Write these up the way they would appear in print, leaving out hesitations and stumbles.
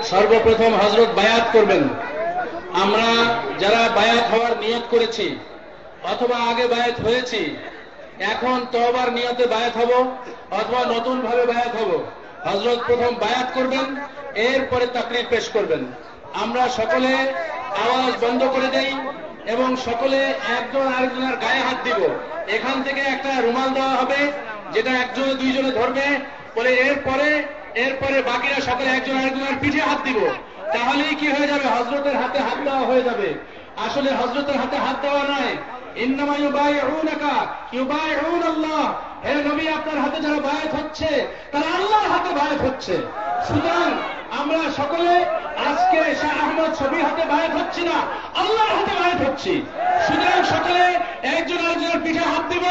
সর্বপ্রথম হযরত বায়াত করবেন। আমরা যারা বায়াত হওয়ার নিয়ত করেছি অথবা আগে বায়াত হয়েছি, এখন তওবার নিয়তে বায়াত হব অথবা নতুন ভাবে বায়াত হব, হযরত প্রথম বায়াত করবেন, এরপরে তাকরীর পেশ করবেন। আমরা সকলে আওয়াজ বন্ধ করে দেই এবং সকলে একজন আরেকজনের গায়ে হাত দিব। এখান থেকে একটা রুমাল দেওয়া হবে, যেটা একজনে দুইজনে ধরবে বলে, এরপরে বাকিরা সকলে একজন আরেকজনের পিঠে হাত দিব। তাহলেই কি হয়ে যাবে? হযরতের হাতে হাত দেওয়া হয়ে যাবে। আসলে হযরতের হাতে হাত দেওয়া নয়, ইন্নামা ইউবাইউনাকা ইউবাইউনাল্লাহ। হে নবী, আপনার হাতে যারা বায়াত হচ্ছে তারা আল্লাহর হাতে বায়াত হচ্ছে। সুতরাং আমরা সকলে আজকে শাহ আহমদ শফির হাতে বায়াত হচ্ছি না, আল্লাহর হাতে বায়াত হচ্ছি। সুতরাং সকলে একজন আরেকজনের পিঠে হাত দিব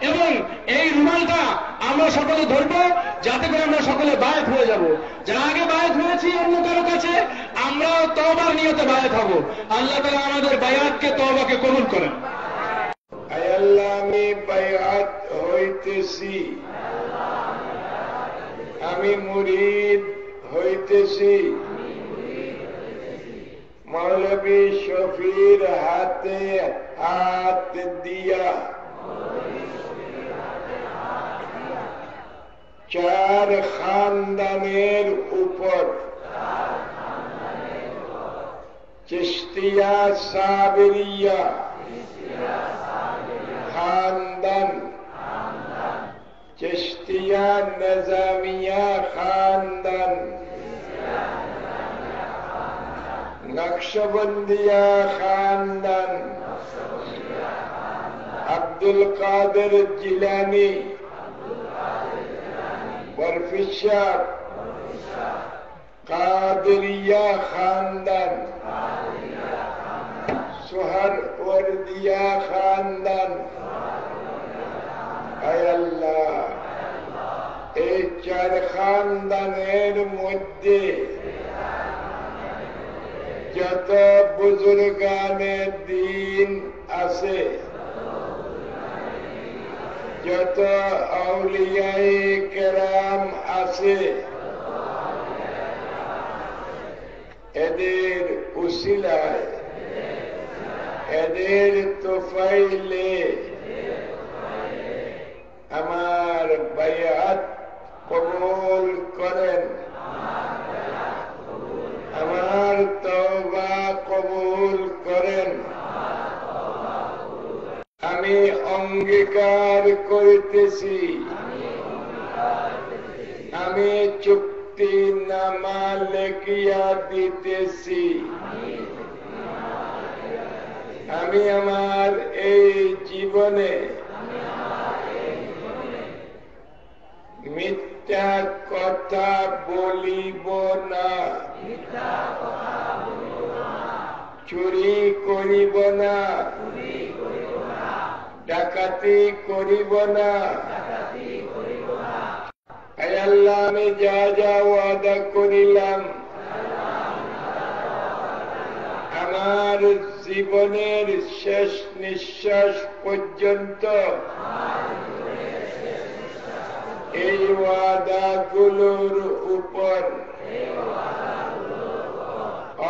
এবং এই রুমালটা আমরা সকলে ধরব, যাতে করে আমরা সকলে বায়াত হয়ে যাব। যারা আগে বায়াত হয়েছি অন্য কারো কাছে, আমরাও তওবার নিয়তে বায়াত হব। আল্লাহ তাআলা আমাদের বায়াতকে, তওবাকে কবুল করেন। আয় আল্লাহ, আমি বায়াত হইতেছি, আমি মুরিদ হইতেছি মৌলভী শফির হাতে হাত দিয়া, চার খানদানের উপর চিশতিয়া সাবরিয়া খানদান, চিশতিয়া নিজামিয়া খানদান, নকশবন্দিয়া খানদান, আব্দুল কাদের জিলানী, বরফি শাহ কাদরিয়া খানদান, সোহরওয়ার্দিয়া খানদান। আয় আল্লাহ, এই চার খানদানের মধ্যে যত বুজুর্গানে দ্বীন আছে, যত আউলিয়ায়ে কেরাম আছে, এদের উসিলায়, এদের তোফাইলে আমার বায়াত কবুল করেন, আমার তওবা কবুল করেন। আমি অঙ্গীকার করিতেছি, আমি চুক্তিনামা লেখিয়া দিতেছি, আমি আমার এই জীবনে মিথ্যা কথা বলিব না, চুরি করিব না, ডাকাতি করিব না। আয় আল্লাহ, আমি যা যা ওয়াদা করিলাম আমার জীবনের শেষ নিঃশ্বাস পর্যন্ত এই ওয়াদাগুলোর উপর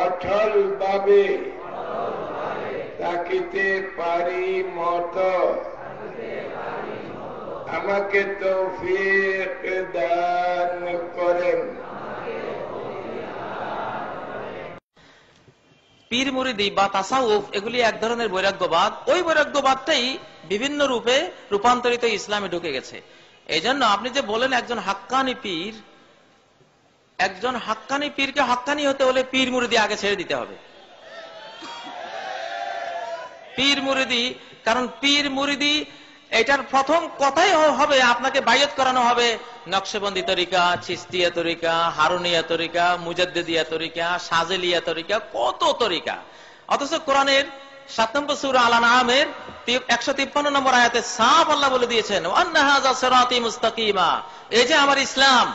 অটল ভাবে থাকিতে পারি মতো আমাকে তৌফিক দান করেন। পীর মুরিদি বা তাসাউফ এগুলি এক ধরনের বৈরাগ্যবাদ। ওই বৈরাগ্যবাদটাই বিভিন্ন রূপে রূপান্তরিত ইসলামে ঢুকে গেছে। এই জন্য আপনি যে বলেন একজন হাক্কানি পীর, একজন হাক্কানি পীরকে হাক্কানি হতে হলে পীর মুরিদি আগে ছেড়ে দিতে হবে। পীর মুরিদি, কারণ পীর মুরিদি এটার প্রথম কথাই হবে আপনাকে বাইয়ত করানো হবে নকশবন্দি তরিকা, চিস্তিয়া তরিকা, হারুনিয়া তরিকা, মুজাদ্দিদিয়া তরিকা, সাজেলিয়া তরিকা, কত তরিকা। অথচ কোরআনের 7 নম্বর সূরা আল আনআমের 153 নম্বর আয়াতে সাফ আল্লাহ বলে দিয়েছেন, ওয়ান্না হাযা সিরাতী মুস্তাকিমা, এই যে আমার ইসলাম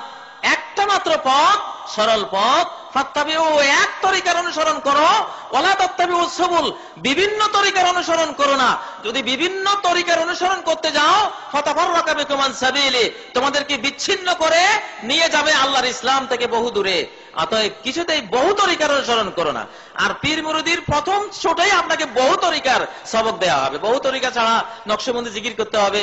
একটা মাত্র পথ, সরল পথ, ফাত্তাবিউ, এক তরিকার অনুসরণ করো, ওয়ালা তাত্তাবিউ সুবুল, বিভিন্ন তরিকার অনুসরণ করো না। যদি বিভিন্ন তরিকার অনুসরণ করতে যাও, ফাতাফাররাকা বিকুম আন সাবিলি, তোমাদেরকে বিচ্ছিন্ন করে নিয়ে যাবে আল্লাহর ইসলাম থেকে বহু দূরে। অতএব কিছুতেই বহু তরিকার অনুসরণ করো না। আর পীর মুরিদির প্রথম ছোটাই আপনাকে বহু তরিকার সবক দেওয়া হবে। বহু তরিকা ছাড়া নকশবন্দি জিকির করতে হবে,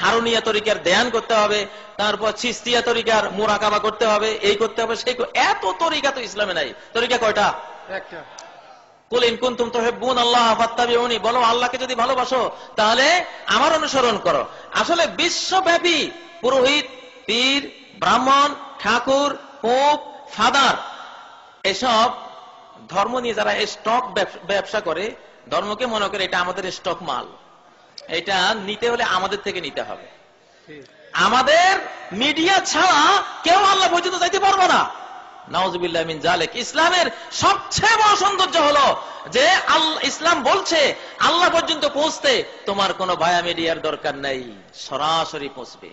হারুনিয়া তরিকার ধ্যান করতে হবে, তারপর চিস্তিয়া তরিকার মুরাকাবা করতে হবে, এই করতে হবে, সেই এত তরিকা তো ইসলামে নাই। তরিকা কয়টা? একটা। কুল ইন কুনতুম তুহিব্বুনাল্লাহ ফাত্তাবিউনি, বলো আল্লাহকে যদি ভালোবাসো তাহলে আমার অনুসরণ করো। আসলে বিশ্বব্যাপী পুরোহিত, পীর, ব্রাহ্মণ, ঠাকুর, পোপ, ফাদার, এসব ধর্ম নিয়ে যারা স্টক ব্যবসা করে, ধর্মকে মনে করে এটা আমাদের স্টক মাল, এটা নিতে হলে আমাদের থেকে নিতে হবে। আমাদের মিডিয়া ছাড়া কেউ আল্লাহ পর্যন্ত যাইতে পারবো না। নাউজুবিল্লাহ মিন জালিক। ইসলামের সবচেয়ে বড় সৌন্দর্য হলো যে ইসলাম বলছে আল্লাহ পর্যন্ত পৌঁছতে তোমার কোনো ভায়া মিডিয়ার দরকার নাই, সরাসরি পৌঁছবে,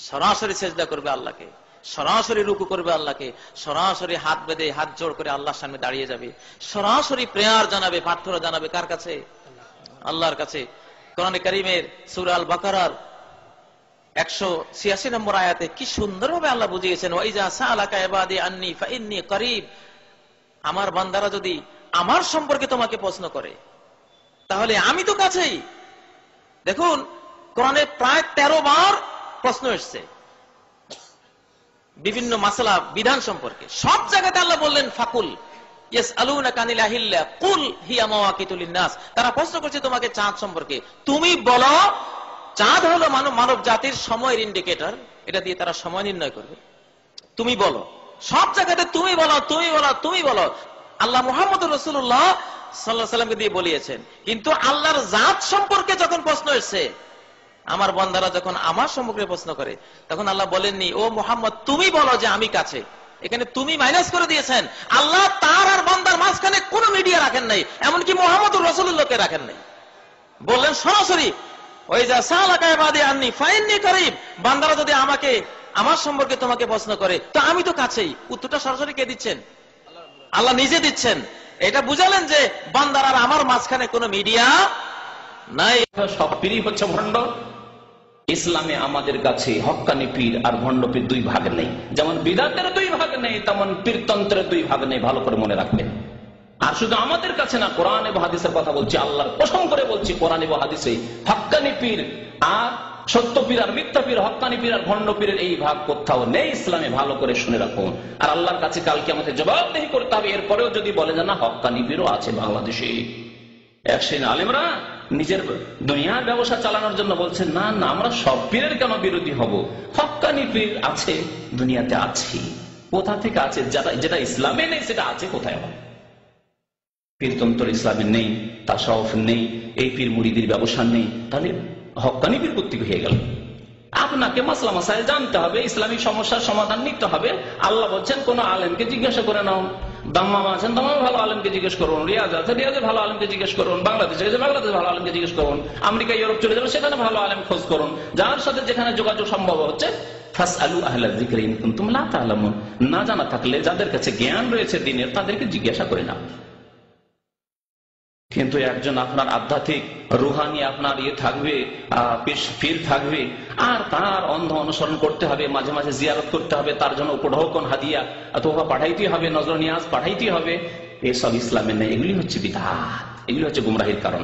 সরাসরি সেজদা করবে আল্লাহকে, সরাসরি রুকু করবে আল্লাহকে, সরাসরি হাত বেঁধে হাত জোড় করে আল্লাহর সামনে দাঁড়িয়ে যাবে, সরাসরি প্রেয়ার জানাবে, প্রার্থনা জানাবে কার কাছে? আল্লাহর কাছে। কোরআনে কারীমের সূরা আল বাকারার 186 নম্বর আয়াতে কি সুন্দরভাবে আল্লাহ বুঝিয়েছেন, ওয়াইজা সাআলাকা ইবাদি আন্নী ফাইন্নী করিব, আমার বান্দারা যদি আমার সম্পর্কে তোমাকে প্রশ্ন করে তাহলে আমি তো কাছেই। দেখুন কোরআনে প্রায় 13 বার প্রশ্ন এসেছে বিভিন্ন মাসলা বিধান সম্পর্কে। সব জায়গাতে আল্লাহ বললেন ফাকুল ইয়াসআলুনাকা আনিল আহিল্লা কুল হিয়া মাওয়াকিতুল লিন্নাস, তারা প্রশ্ন করছে তোমাকে চাঁদ সম্পর্কে, তুমি বলো চাঁদ হলো মানব জাতির সময়ের ইন্ডিকেটর, এটা দিয়ে তারা সময় নির্ণয় করবে। তুমি বলো, সব জায়গাতে তুমি বলো, তুমি বলো, তুমি বলো। আল্লাহ মুহাম্মদুর রাসূলুল্লাহ সাল্লাল্লাহু আলাইহি ওয়াসাল্লামকে দিয়ে বলিয়েছেন। কিন্তু আল্লাহর জাত সম্পর্কে যখন প্রশ্ন এসেছে, আমার বান্দারা যখন আমার সম্পর্কে প্রশ্ন করে, তখন আল্লাহ বলেননি ও মুহাম্মদ তুমি বলো যে আমি কাছে। এখানে তুমি মাইনাস করে দিয়েছেন। আল্লাহ তার আর বান্দার মাঝখানে কোনো মিডিয়া রাখেন নাই, এমনকি মুহাম্মদুর রাসূলুল্লাহকে রাখেন নাই। বললেন সরাসরি ওয়াইজা সাআলাকা ইবাদি আন্নী ফাইন্নী করিব, বান্দারা যদি আমাকে আমার সম্পর্কে তোমাকে প্রশ্ন করে তো আমি তো কাছেই। উত্তরটা সরাসরি কে দিচ্ছেন? আল্লাহ নিজে দিচ্ছেন। এটা বুঝালেন যে বান্দার আর আমার মাঝখানে কোনো মিডিয়া নাই। সব পীরই হচ্ছে ভণ্ড। ইসলামে আমাদের কাছে হক্কানি পীর আর ভণ্ড পীর দুই ভাগ নেই। যেমন বিদাতের দুই ভাগ নেই, তেমন পীরতন্ত্রের দুই ভাগ নেই। ভালো করে মনে রাখবেন। আর শুধু আমাদের কাছে না, কোরআন এবং হাদিসের কথা বলছি, আল্লাহর কসম করে বলছি, কোরআন এবং হাদিসে হক্কানি পীর আর সত্য পীর আর মিথ্যা পীর, হক্কানি পীর আর ভণ্ড পীরের এই ভাগ কোথাও নেই ইসলামে। ভালো করে শুনে রাখুন। আর আল্লাহর কাছে কালকে আমাদের জবাবদেহি করতে হবে। এরপরেও যদি বলে যে না হক্কানি পীরও আছে বাংলাদেশে, এক শ্রেণীর আলেমরা নিজের দুনিয়ার ব্যবসা চালানোর জন্য বলছেন না না আমরা সব পীরের কেন বিরোধী হব, হক্কানি পীর আছে, দুনিয়াতে আছে। কোথা থেকে আছে? যেটা ইসলামে নেই সেটা আছে কোথায়? পীরতন্ত্র ইসলামে নেই, তাসাউফ নেই, এই পীর মুরিদির ব্যবসা নেই, তাহলে হক্কানি পীর কর্তৃক হয়ে গেল। আপনাকে মাসলা মাসাইল জানতে হবে, ইসলামিক সমস্যার সমাধান নিতে হবে। আল্লাহ বলছেন কোন আলেমকে জিজ্ঞাসা করে নাও। দাম্মাম আছেন, দাম্মামে ভালো আলেমকে জিজ্ঞেস করুন। রিয়াজ আছে, রিয়াজে ভালো আলেমকে জিজ্ঞেস করুন। বাংলাদেশে গেছে, বাংলাদেশে ভালো আলেমকে জিজ্ঞেস করুন। আমেরিকা ইউরোপ চলে যাবেন, সেখানে ভালো আলেম খোঁজ করুন। যার সাথে যেখানে যোগাযোগ সম্ভব হচ্ছে ফাসআলু আহলা যিকরি ইন কুনতুম লা তা'লামুন, না জানা থাকলে যাদের কাছে জ্ঞান রয়েছে দিনের তাদেরকে জিজ্ঞাসা করে নাও। কিন্তু একজন আপনার আধ্যাত্মিক রুহানি আপনার থাকবে, পীর থাকবে, আর তার অন্ধ অনুসরণ করতে হবে, মাঝে মাঝে জিয়ারত করতে হবে, তার জন্য উপঢৌকন হাদিয়া অথবা পাঠাইতে হবে, নজর নিয়াজ পাঠাইতে হবে, এসব ইসলামে নেই। এগুলি হচ্ছে বিদআত, এগুলি হচ্ছে গুমরাহির কারণ।